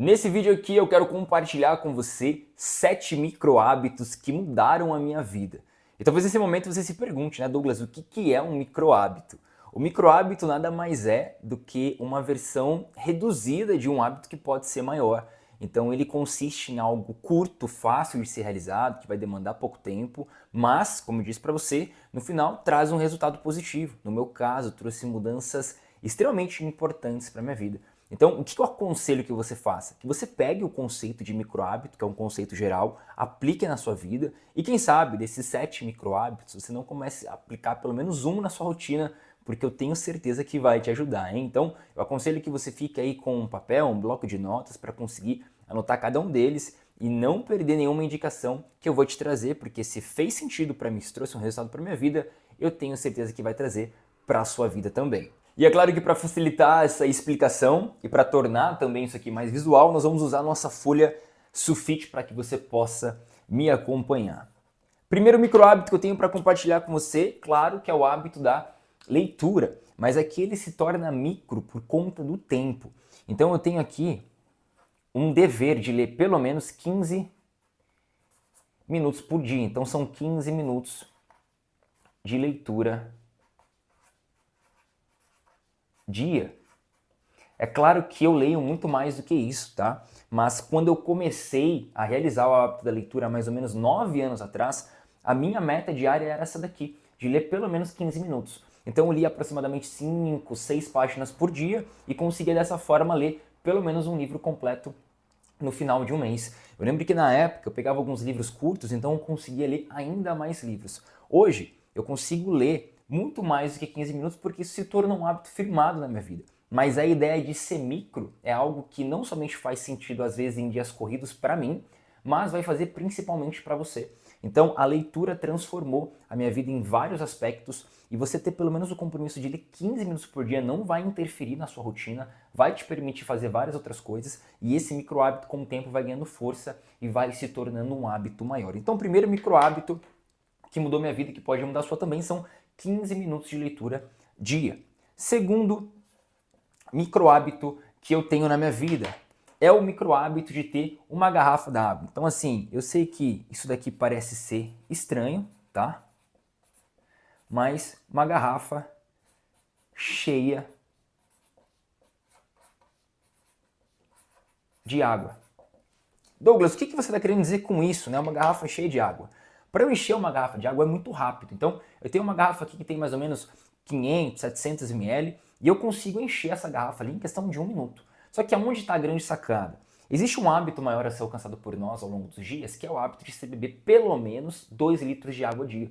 Nesse vídeo aqui eu quero compartilhar com você 7 micro-hábitos que mudaram a minha vida. E talvez nesse momento você se pergunte, né, Douglas, o que é um micro-hábito? O micro-hábito nada mais é do que uma versão reduzida de um hábito que pode ser maior. Então ele consiste em algo curto, fácil de ser realizado, que vai demandar pouco tempo, mas, como eu disse para você, no final traz um resultado positivo. No meu caso, trouxe mudanças extremamente importantes para minha vida. Então, o que eu aconselho que você faça? Que você pegue o conceito de micro-hábito, que é um conceito geral, aplique na sua vida e quem sabe desses 7 micro-hábitos você não comece a aplicar pelo menos um na sua rotina, porque eu tenho certeza que vai te ajudar, hein? Então, eu aconselho que você fique aí com um papel, um bloco de notas para conseguir anotar cada um deles e não perder nenhuma indicação que eu vou te trazer, porque se fez sentido para mim, se trouxe um resultado para minha vida, eu tenho certeza que vai trazer para a sua vida também. E é claro que para facilitar essa explicação e para tornar também isso aqui mais visual, nós vamos usar a nossa folha sulfite para que você possa me acompanhar. Primeiro micro hábito que eu tenho para compartilhar com você, claro que é o hábito da leitura, mas aqui ele se torna micro por conta do tempo. Então eu tenho aqui um dever de ler pelo menos 15 minutos por dia. Então são 15 minutos de leitura dia. É claro que eu leio muito mais do que isso, tá? Mas quando eu comecei a realizar o hábito da leitura há mais ou menos 9 anos atrás, a minha meta diária era essa daqui, de ler pelo menos 15 minutos. Então eu lia aproximadamente 5, 6 páginas por dia e conseguia dessa forma ler pelo menos um livro completo no final de um mês. Eu lembro que na época eu pegava alguns livros curtos, então eu conseguia ler ainda mais livros. Hoje eu consigo ler muito mais do que 15 minutos porque isso se torna um hábito firmado na minha vida. Mas a ideia de ser micro é algo que não somente faz sentido às vezes em dias corridos para mim, mas vai fazer principalmente para você. Então a leitura transformou a minha vida em vários aspectos e você ter pelo menos o compromisso de ler 15 minutos por dia não vai interferir na sua rotina, vai te permitir fazer várias outras coisas e esse micro hábito com o tempo vai ganhando força e vai se tornando um hábito maior. Então o primeiro micro hábito que mudou minha vida e que pode mudar a sua também são 15 minutos de leitura dia. Segundo micro hábito que eu tenho na minha vida é o micro hábito de ter uma garrafa d'água. Então assim, eu sei que isso daqui parece ser estranho, tá? Mas uma garrafa cheia de água. Douglas, o que você está querendo dizer com isso, né? Uma garrafa cheia de água. Para eu encher uma garrafa de água é muito rápido. Então, eu tenho uma garrafa aqui que tem mais ou menos 500, 700 ml e eu consigo encher essa garrafa ali em questão de 1 minuto. Só que aonde está a grande sacada? Existe um hábito maior a ser alcançado por nós ao longo dos dias, que é o hábito de se beber pelo menos 2 litros de água ao dia.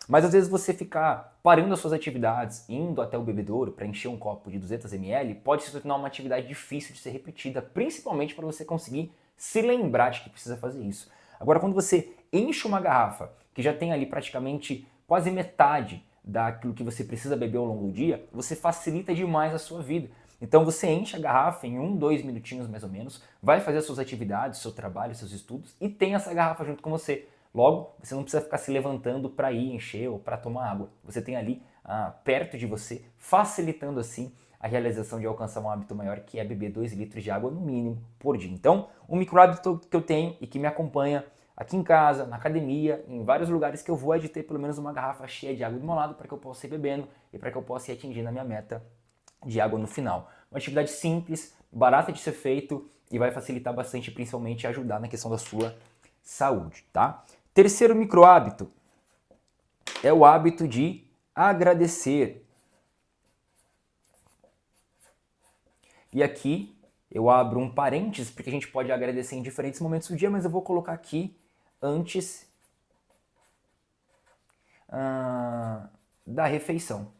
Mas às vezes você ficar parando as suas atividades, indo até o bebedouro para encher um copo de 200 ml, pode se tornar uma atividade difícil de ser repetida, principalmente para você conseguir se lembrar de que precisa fazer isso. Agora, quando você enche uma garrafa que já tem ali praticamente quase metade daquilo que você precisa beber ao longo do dia, você facilita demais a sua vida. Então você enche a garrafa em 1, 2 minutinhos mais ou menos, vai fazer as suas atividades, seu trabalho, seus estudos e tem essa garrafa junto com você. Logo, você não precisa ficar se levantando para ir encher ou para tomar água. Você tem ali perto de você, facilitando assim a realização de alcançar um hábito maior, que é beber 2 litros de água no mínimo por dia. Então, um micro hábito que eu tenho e que me acompanha aqui em casa, na academia, em vários lugares que eu vou é de ter pelo menos uma garrafa cheia de água do meu lado para que eu possa ir bebendo e para que eu possa ir atingindo a minha meta de água no final. Uma atividade simples, barata de ser feito e vai facilitar bastante, principalmente ajudar na questão da sua saúde, tá? Terceiro micro hábito é o hábito de agradecer. E aqui eu abro um parênteses, porque a gente pode agradecer em diferentes momentos do dia, mas eu vou colocar aqui antes da refeição.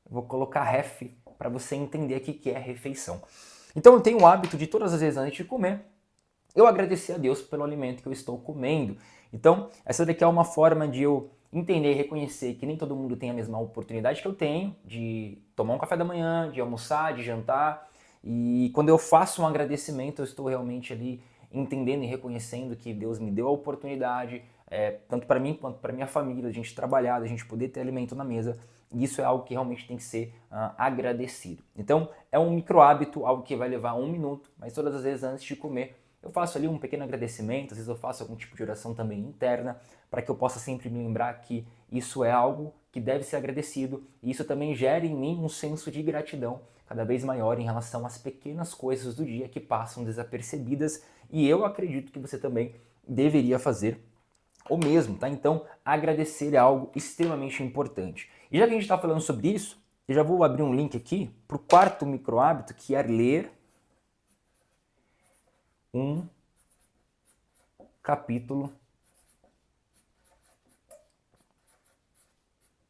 Eu vou colocar ref para você entender aqui que é refeição. Então eu tenho o hábito de todas as vezes antes de comer, eu agradecer a Deus pelo alimento que eu estou comendo. Então, essa daqui é uma forma de eu entender e reconhecer que nem todo mundo tem a mesma oportunidade que eu tenho de tomar um café da manhã, de almoçar, de jantar. E quando eu faço um agradecimento, eu estou realmente ali entendendo e reconhecendo que Deus me deu a oportunidade, tanto para mim quanto para minha família, a gente trabalhar, a gente poder ter alimento na mesa. E isso é algo que realmente tem que ser agradecido. Então, é um micro hábito, algo que vai levar 1 minuto, mas todas as vezes antes de comer, eu faço ali um pequeno agradecimento, às vezes eu faço algum tipo de oração também interna, para que eu possa sempre me lembrar que isso é algo que deve ser agradecido, e isso também gera em mim um senso de gratidão cada vez maior em relação às pequenas coisas do dia que passam desapercebidas, e eu acredito que você também deveria fazer o mesmo, tá? Então, agradecer é algo extremamente importante. E já que a gente está falando sobre isso, eu já vou abrir um link aqui para o quarto micro hábito, que é ler um capítulo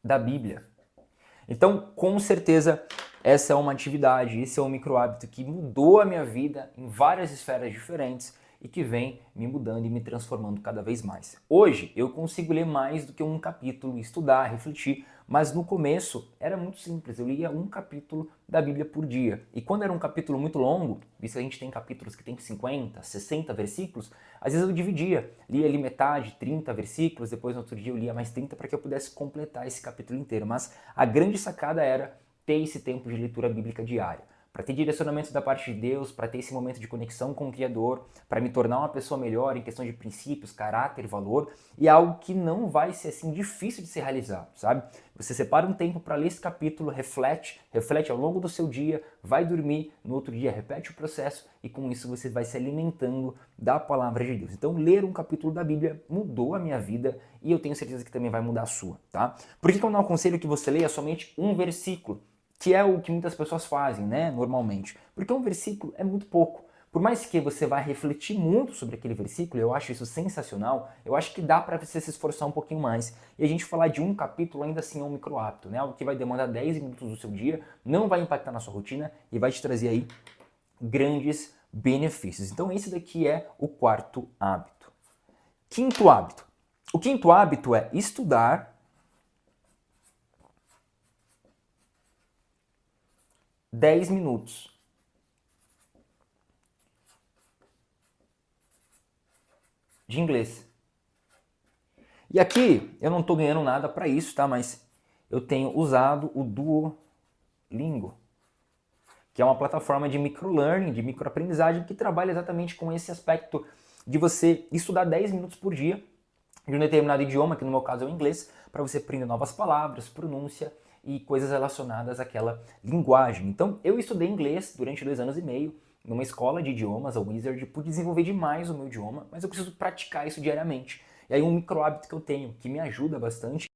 da Bíblia. Então, com certeza, essa é uma atividade, esse é um micro hábito que mudou a minha vida em várias esferas diferentes e que vem me mudando e me transformando cada vez mais. Hoje, eu consigo ler mais do que um capítulo, estudar, refletir, mas no começo era muito simples, eu lia um capítulo da Bíblia por dia. E quando era um capítulo muito longo, visto que a gente tem capítulos que tem 50, 60 versículos, às vezes eu dividia, lia ali metade, 30 versículos, depois no outro dia eu lia mais 30 para que eu pudesse completar esse capítulo inteiro. Mas a grande sacada era ter esse tempo de leitura bíblica diária, para ter direcionamento da parte de Deus, para ter esse momento de conexão com o Criador, para me tornar uma pessoa melhor em questão de princípios, caráter, valor, e é algo que não vai ser assim difícil de ser realizado, sabe? Você separa um tempo para ler esse capítulo, reflete ao longo do seu dia, vai dormir, no outro dia repete o processo e com isso você vai se alimentando da palavra de Deus. Então ler um capítulo da Bíblia mudou a minha vida e eu tenho certeza que também vai mudar a sua, tá? Por que eu não aconselho que você leia somente um versículo? Que é o que muitas pessoas fazem, né, normalmente. Porque um versículo é muito pouco. Por mais que você vá refletir muito sobre aquele versículo, eu acho isso sensacional, eu acho que dá para você se esforçar um pouquinho mais. E a gente falar de um capítulo ainda assim é um micro hábito, né? Algo que vai demandar 10 minutos do seu dia, não vai impactar na sua rotina e vai te trazer aí grandes benefícios. Então esse daqui é o quarto hábito. Quinto hábito. O quinto hábito é estudar 10 minutos. De inglês. E aqui eu não estou ganhando nada para isso, tá? Mas eu tenho usado o Duolingo, que é uma plataforma de microlearning, de microaprendizagem, que trabalha exatamente com esse aspecto de você estudar 10 minutos por dia de um determinado idioma, que no meu caso é o inglês, para você aprender novas palavras, pronúncia e coisas relacionadas àquela linguagem. Então, eu estudei inglês durante 2 anos e meio, numa escola de idiomas, a Wizard, pude desenvolver demais o meu idioma, mas eu preciso praticar isso diariamente. E aí um micro hábito que eu tenho, que me ajuda bastante.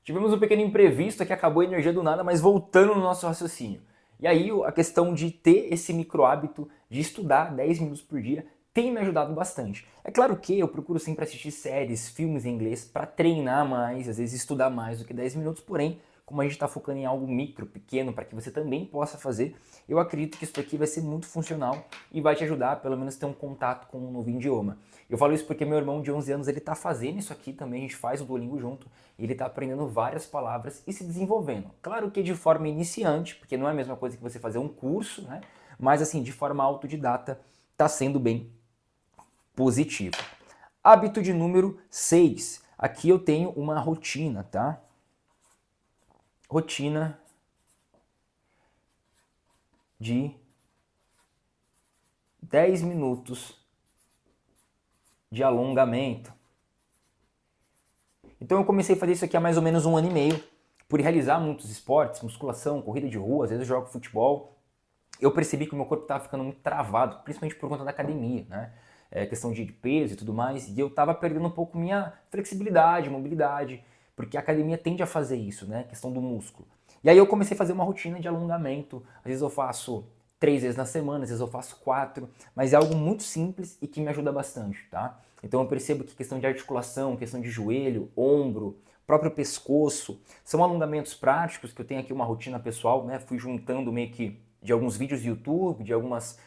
Tivemos um pequeno imprevisto que acabou a energia do nada, mas voltando no nosso raciocínio. E aí a questão de ter esse micro hábito de estudar 10 minutos por dia tem me ajudado bastante. É claro que eu procuro sempre assistir séries, filmes em inglês para treinar mais, às vezes estudar mais do que 10 minutos, porém, como a gente está focando em algo micro, pequeno, para que você também possa fazer, eu acredito que isso aqui vai ser muito funcional e vai te ajudar a pelo menos ter um contato com um novo idioma. Eu falo isso porque meu irmão de 11 anos ele está fazendo isso aqui também, a gente faz o Duolingo junto, e ele está aprendendo várias palavras e se desenvolvendo. Claro que de forma iniciante, porque não é a mesma coisa que você fazer um curso, né? Mas assim, de forma autodidata, está sendo bem positivo. Hábito de número 6. Aqui eu tenho uma rotina, tá? Rotina de 10 minutos de alongamento. Então eu comecei a fazer isso aqui há mais ou menos 1 ano e meio, por realizar muitos esportes, musculação, corrida de rua, às vezes eu jogo futebol. Eu percebi que o meu corpo estava ficando muito travado, principalmente por conta da academia, né? Questão de peso e tudo mais, e eu estava perdendo um pouco minha flexibilidade, mobilidade, porque a academia tende a fazer isso, né? Questão do músculo. E aí eu comecei a fazer uma rotina de alongamento, às vezes eu faço 3 vezes na semana, às vezes eu faço 4, mas é algo muito simples e que me ajuda bastante, tá? Então eu percebo que questão de articulação, questão de joelho, ombro, próprio pescoço, são alongamentos práticos que eu tenho aqui uma rotina pessoal, né? Fui juntando meio que de alguns vídeos do YouTube, de algumas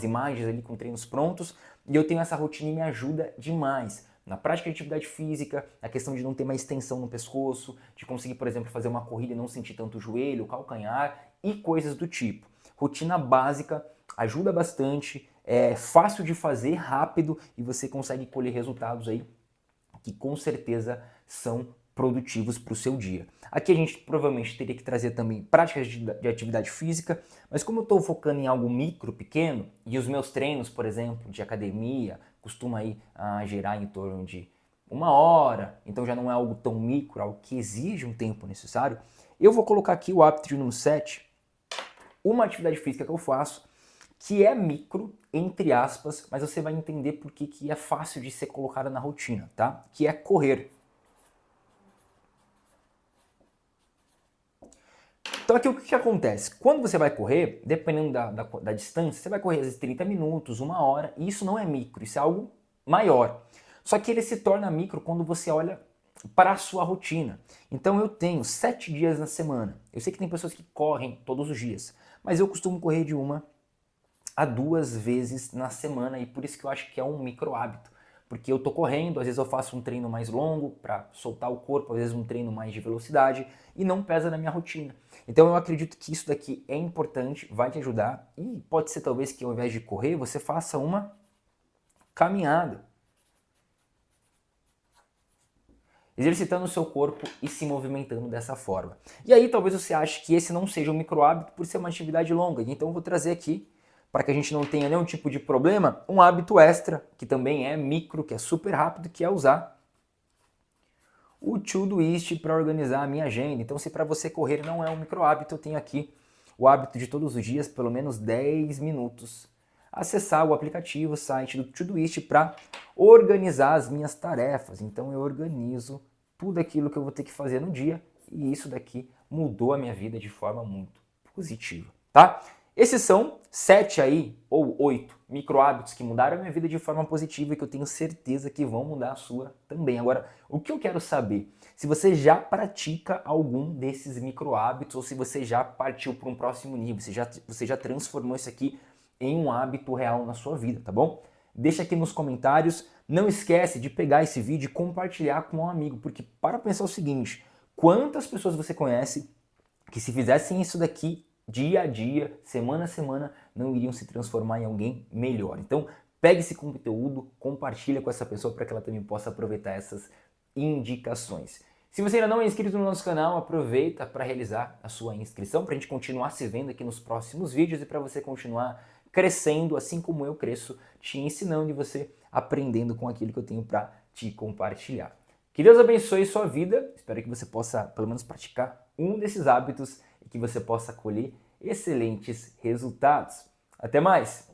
imagens ali com treinos prontos, e eu tenho essa rotina e me ajuda demais. Na prática de atividade física, a questão de não ter mais tensão no pescoço, de conseguir, por exemplo, fazer uma corrida e não sentir tanto o joelho, o calcanhar e coisas do tipo. Rotina básica, ajuda bastante, é fácil de fazer, rápido e você consegue colher resultados aí que com certeza são produtivos para o seu dia. Aqui a gente provavelmente teria que trazer também práticas de atividade física, mas como eu estou focando em algo micro, pequeno, e os meus treinos, por exemplo, de academia, costuma aí girar em torno de 1 hora, então já não é algo tão micro, algo que exige um tempo necessário, eu vou colocar aqui o hábito de número 7, uma atividade física que eu faço, que é micro, entre aspas, mas você vai entender por que é fácil de ser colocada na rotina, tá? Que é correr. Então aqui o que acontece? Quando você vai correr, dependendo da distância, você vai correr às vezes 30 minutos, 1 hora, e isso não é micro, isso é algo maior. Só que ele se torna micro quando você olha para a sua rotina. Então eu tenho 7 dias na semana. Eu sei que tem pessoas que correm todos os dias, mas eu costumo correr de 1 a 2 vezes na semana, e por isso que eu acho que é um micro hábito. Porque eu tô correndo, às vezes eu faço um treino mais longo para soltar o corpo, às vezes um treino mais de velocidade, e não pesa na minha rotina. Então eu acredito que isso daqui é importante, vai te ajudar, e pode ser talvez que ao invés de correr, você faça uma caminhada. Exercitando o seu corpo e se movimentando dessa forma. E aí talvez você ache que esse não seja um micro hábito por ser uma atividade longa, então eu vou trazer aqui, para que a gente não tenha nenhum tipo de problema, um hábito extra, que também é micro, que é super rápido, que é usar o Todoist para organizar a minha agenda. Então, se para você correr não é um micro hábito, eu tenho aqui o hábito de todos os dias, pelo menos 10 minutos, acessar o aplicativo, o site do Todoist para organizar as minhas tarefas. Então, eu organizo tudo aquilo que eu vou ter que fazer no dia, e isso daqui mudou a minha vida de forma muito positiva, tá? Esses são 7 aí, ou 8 micro hábitos que mudaram a minha vida de forma positiva e que eu tenho certeza que vão mudar a sua também. Agora, o que eu quero saber, se você já pratica algum desses micro hábitos ou se você já partiu para um próximo nível, você já transformou isso aqui em um hábito real na sua vida, tá bom? Deixa aqui nos comentários, não esquece de pegar esse vídeo e compartilhar com um amigo, porque para pensar o seguinte, quantas pessoas você conhece que se fizessem isso daqui dia a dia, semana a semana, não iriam se transformar em alguém melhor. Então, pegue esse conteúdo, compartilha com essa pessoa para que ela também possa aproveitar essas indicações. Se você ainda não é inscrito no nosso canal, aproveita para realizar a sua inscrição, para a gente continuar se vendo aqui nos próximos vídeos e para você continuar crescendo, assim como eu cresço, te ensinando e você aprendendo com aquilo que eu tenho para te compartilhar. Que Deus abençoe sua vida, espero que você possa pelo menos praticar um desses hábitos e que você possa colher excelentes resultados. Até mais!